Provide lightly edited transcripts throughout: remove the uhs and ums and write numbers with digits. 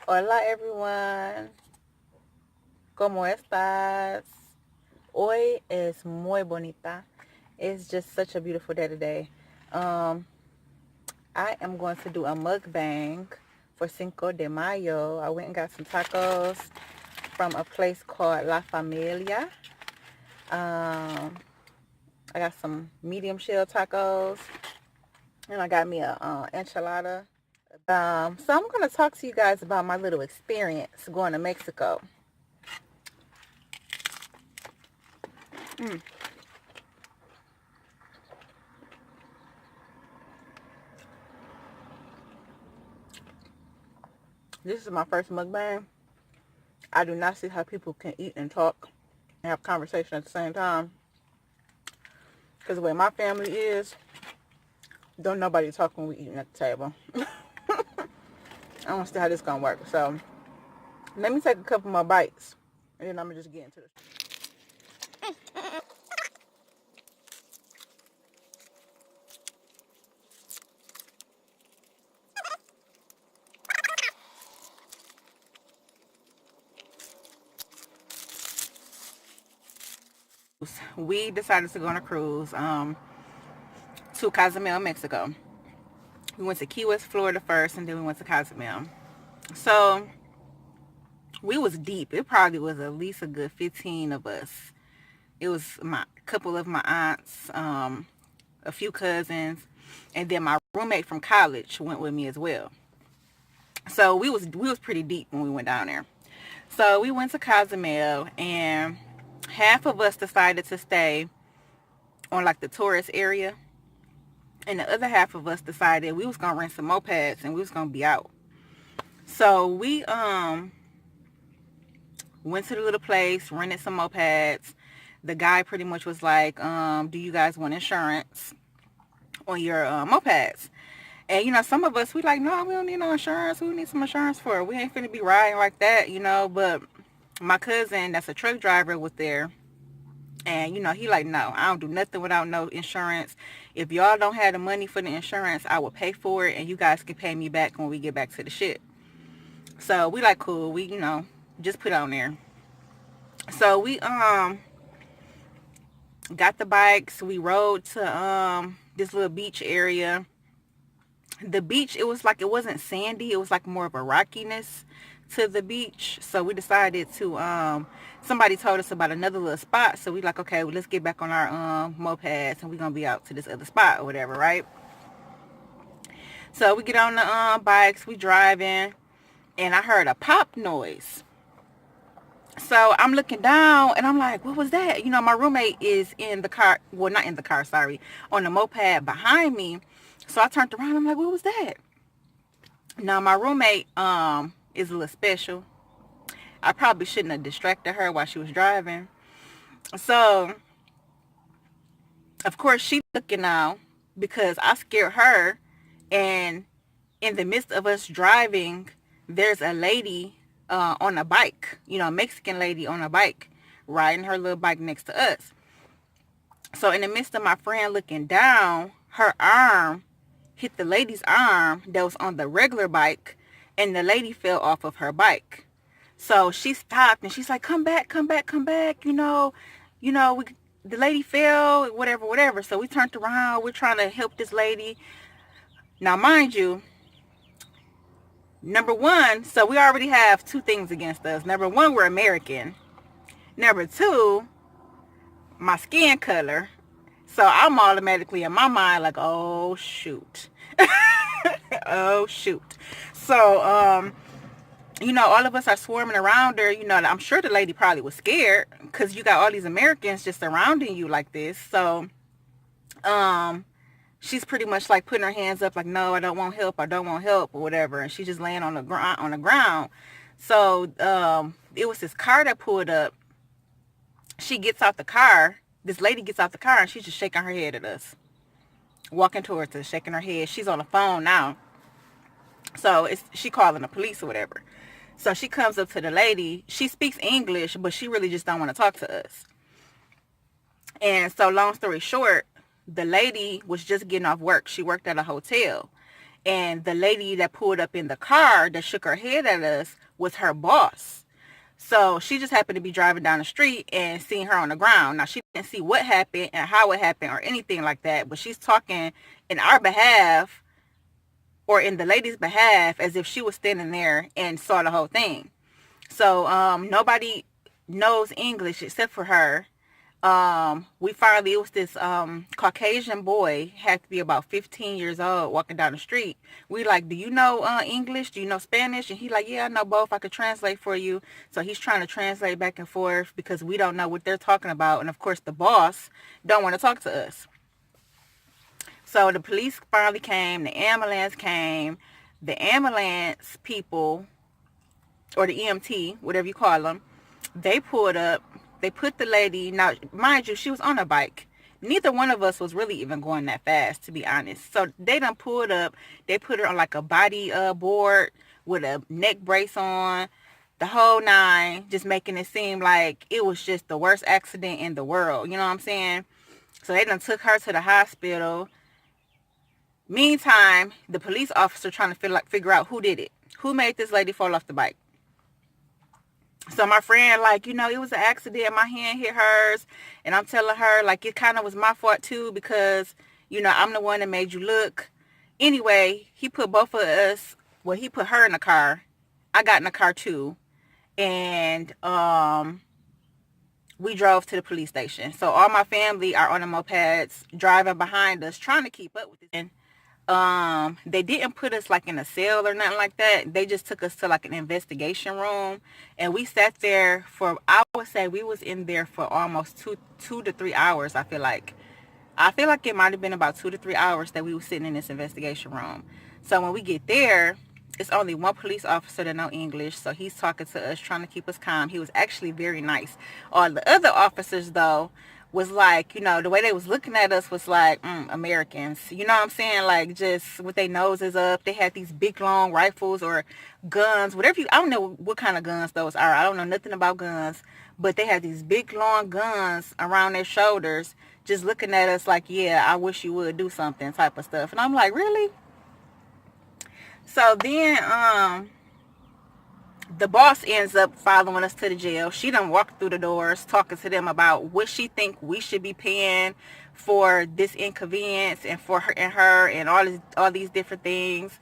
Hola everyone, ¿cómo estás? Hoy es muy bonita. It's just such a beautiful day today. I am going to do a mukbang for Cinco de Mayo. I went and got some tacos from a place called La Familia. I got some medium shell tacos, and I got me a enchilada. So I'm going to talk to you guys about my little experience going to Mexico. This is my first mukbang. I do not see how people can eat and talk and have conversation at the same time. Because the way my family is, don't nobody talk when we eating at the table. I don't see how this gonna work. So let me take a couple more bites, and then I'm gonna just get into this. We decided to go on a cruise to Cozumel, Mexico. We went to Key West, Florida first, and then we went to Cozumel. So we was deep. It probably was at least a good 15 of us. It was a couple of my aunts, a few cousins, and then my roommate from college went with me as well. So we was pretty deep when we went down there. So we went to Cozumel, and half of us decided to stay on like the tourist area, and the other half of us decided we was gonna rent some mopeds and we was gonna be out. So we went to the little place, rented some mopeds. The guy pretty much was like, do you guys want insurance on your mopeds? And, you know, some of us, we like, no, we don't need no insurance. We need some insurance for it. We ain't finna be riding like that, you know. But my cousin, that's a truck driver, was there. And, you know, he like, no, I don't do nothing without no insurance. If y'all don't have the money for the insurance, I will pay for it. And you guys can pay me back when we get back to the ship. So we like, cool. We, you know, just put on there. So we got the bikes. We rode to this little beach area. The beach, it was like, it wasn't sandy, it was like more of a rockiness to the beach. So we decided to somebody told us about another little spot, so we like, okay, well, let's get back on our mopeds and we're gonna be out to this other spot or whatever, right? So we get on the bikes, we driving, and I heard a pop noise. So I'm looking down and I'm like, what was that? You know, my roommate is in the car, well, not in the car, sorry, on the moped behind me. So I turned around, I'm like, what was that? Now my roommate is a little special. I probably shouldn't have distracted her while she was driving. So of course she looking now because I scared her, and in the midst of us driving, there's a lady on a bike, you know, a Mexican lady on a bike, riding her little bike next to us. So in the midst of my friend looking down, her arm hit the lady's arm that was on the regular bike, and the lady fell off of her bike. So she stopped and she's like, come back, come back, come back, the lady fell, whatever. So we turned around, we're trying to help this lady. Now mind you, number one, so we already have two things against us. Number one, we're American. Number two, my skin color. So I'm automatically in my mind like, oh shoot. Oh shoot. So you know, all of us are swarming around her. You know, I'm sure the lady probably was scared because you got all these Americans just surrounding you like this. So she's pretty much like putting her hands up like, no, I don't want help, or whatever, and she's just laying on the ground. So it was this car that pulled up. She gets out the car. This lady gets out the car and she's just shaking her head at us, walking towards us, shaking her head. She's on the phone now, so she calling the police or whatever. So she comes up to the lady. She speaks English, but she really just don't want to talk to us. And so long story short, the lady was just getting off work. She worked at a hotel, And the lady that pulled up in the car that shook her head at us was her boss. So she just happened to be driving down the street and seeing her on the ground. Now, she didn't see what happened and how it happened or anything like that, but she's talking in our behalf or in the lady's behalf as if she was standing there and saw the whole thing. So nobody knows English except for her. We finally, it was this Caucasian boy, had to be about 15 years old, walking down the street. We like, do you know English? Do you know Spanish? And he like, yeah, I know both. I could translate for you. So he's trying to translate back and forth because we don't know what they're talking about. And of course, the boss don't want to talk to us. So the police finally came. The ambulance came. The ambulance people, or the EMT, whatever you call them, they pulled up. They put the lady, now mind you, she was on a bike. Neither one of us was really even going that fast, to be honest. So they done pulled up. They put her on like a body board with a neck brace on, the whole nine, just making it seem like it was just the worst accident in the world. You know what I'm saying? So they done took her to the hospital. Meantime, the police officer trying to figure out who did it. Who made this lady fall off the bike? So my friend, like, you know, it was an accident. My hand hit hers. And I'm telling her, like, it kind of was my fault, too, because, you know, I'm the one that made you look. Anyway, he put both of us, well, he put her in the car. I got in the car, too. And we drove to the police station. So all my family are on the mopeds driving behind us, trying to keep up with it. And they didn't put us like in a cell or nothing like that. They just took us to like an investigation room, and we sat there for, I would say we was in there for almost two to 3 hours. I feel like it might have been about 2 to 3 hours that we were sitting in this investigation room. So when we get there, it's only one police officer that know English, so he's talking to us, trying to keep us calm. He was actually very nice. All the other officers though was like, you know, the way they was looking at us was like, Americans. You know what I'm saying? Like, just with their noses up. They had these big, long rifles or guns, whatever I don't know what kind of guns those are. I don't know nothing about guns. But they had these big, long guns around their shoulders, just looking at us like, yeah, I wish you would do something type of stuff. And I'm like, really? So then, the boss ends up following us to the jail. She done walked through the doors talking to them about what she think we should be paying for this inconvenience and for her and all these different things.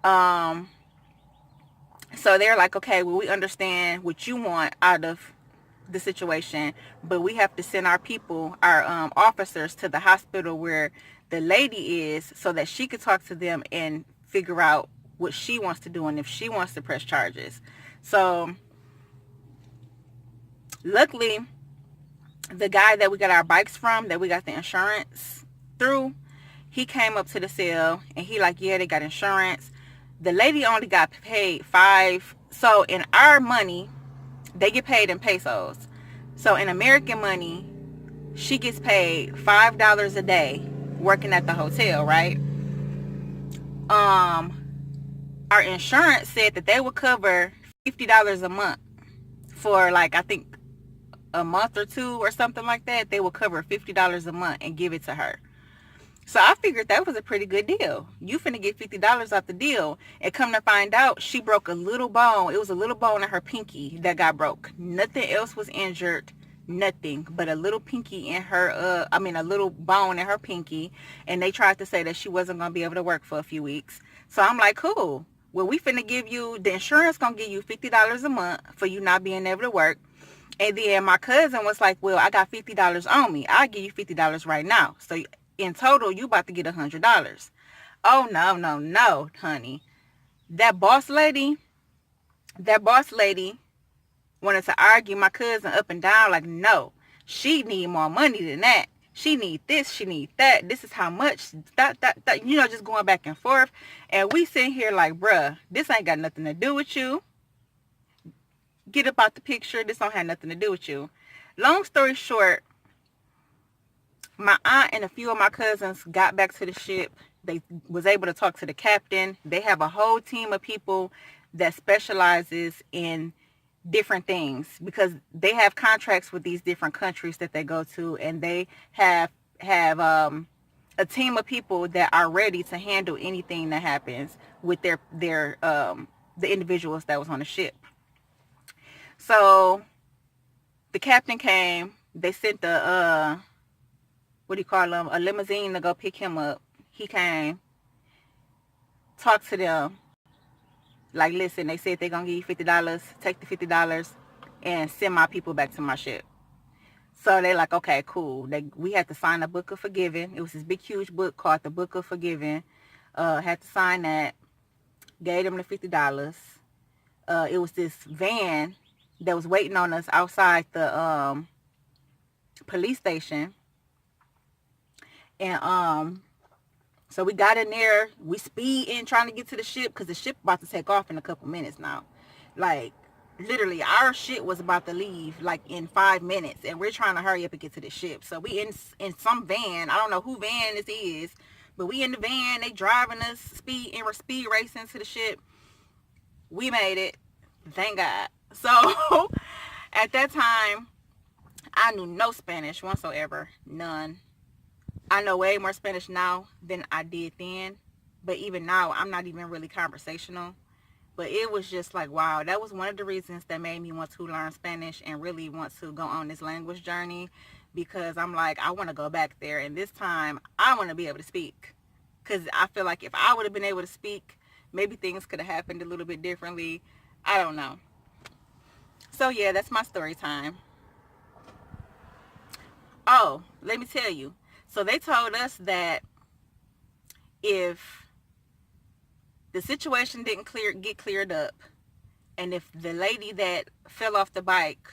So they're like, okay, well, we understand what you want out of the situation, but we have to send our people, our officers, to the hospital where the lady is, so that she could talk to them and figure out what she wants to do and if she wants to press charges. So luckily, the guy that we got our bikes from, that we got the insurance through, he came up to the cell and he like, yeah, they got insurance. The lady only got paid so in our money, they get paid in pesos. So in American money, she gets paid $5 a day working at the hotel, right? Our insurance said that they would cover $50 a month for, like, I think a month or two or something like that. They would cover $50 a month and give it to her. So I figured that was a pretty good deal. You finna get $50 off the deal. And come to find out, she broke a little bone. It was a little bone in her pinky that got broke. Nothing else was injured. Nothing but a little pinky in her, a little bone in her pinky. And they tried to say that she wasn't going to be able to work for a few weeks. So I'm like, cool. Well, we finna give you, the insurance going to give you $50 a month for you not being able to work. And then my cousin was like, well, I got $50 on me. I'll give you $50 right now. So in total, you about to get $100. Oh, no, honey. That boss lady wanted to argue my cousin up and down, like, no, she need more money than that. She need this, she need that. This is how much, that, just going back and forth. And we sitting here like, bruh, this ain't got nothing to do with you. Get up out the picture. This don't have nothing to do with you. Long story short, my aunt and a few of my cousins got back to the ship. They was able to talk to the captain. They have a whole team of people that specializes in different things because they have contracts with these different countries that they go to, and they have a team of people that are ready to handle anything that happens with their the individuals that was on the ship. So the captain came. They sent the what do you call them, a limousine to go pick him up. He came, talked to them, like, listen, they said they're gonna give you $50, take the $50 and send my people back to my ship. So they like, okay, cool. We had to sign a book of forgiving. It was this big huge book called the Book of Forgiving. Had to sign that, gave them the $50. It was this van that was waiting on us outside the police station. And so we got in there, we speed in trying to get to the ship because the ship about to take off in a couple minutes now. Like, literally, our shit was about to leave like in 5 minutes, and we're trying to hurry up and get to the ship. So we in some van. I don't know who van this is, but we in the van. They driving us speed, and we're speed racing to the ship. We made it, thank God. So at that time, I knew no Spanish whatsoever, none. I know way more Spanish now than I did then, but even now, I'm not even really conversational. But it was just like, wow, that was one of the reasons that made me want to learn Spanish and really want to go on this language journey, because I'm like, I want to go back there, and this time I want to be able to speak, because I feel like if I would have been able to speak, maybe things could have happened a little bit differently. I don't know. So yeah, that's my story time. Oh, let me tell you. So they told us that if the situation didn't get cleared up, and if the lady that fell off the bike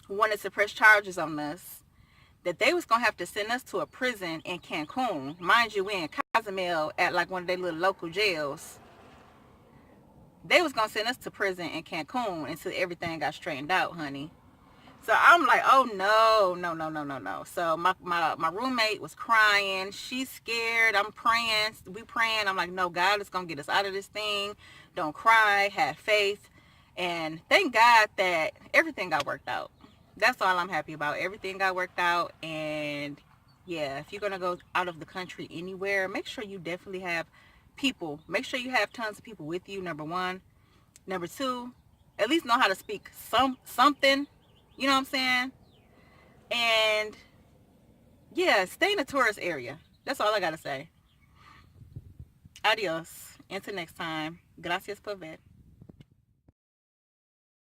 wanted to press charges on us, that they was gonna have to send us to a prison in Cancun. Mind you, we in Cozumel at like one of their little local jails. They was gonna send us to prison in Cancun until everything got straightened out, honey. So I'm like, oh no, no, no, no, no, no. So my roommate was crying. She's scared. I'm praying. We praying. I'm like, no, God is going to get us out of this thing. Don't cry. Have faith. And thank God that everything got worked out. That's all I'm happy about. Everything got worked out. And yeah, if you're going to go out of the country anywhere, make sure you definitely have people. Make sure you have tons of people with you, number one. Number two, at least know how to speak something. You know what I'm saying? And yeah, stay in a tourist area. That's all I gotta say. Adios. Until next time. Gracias por ver.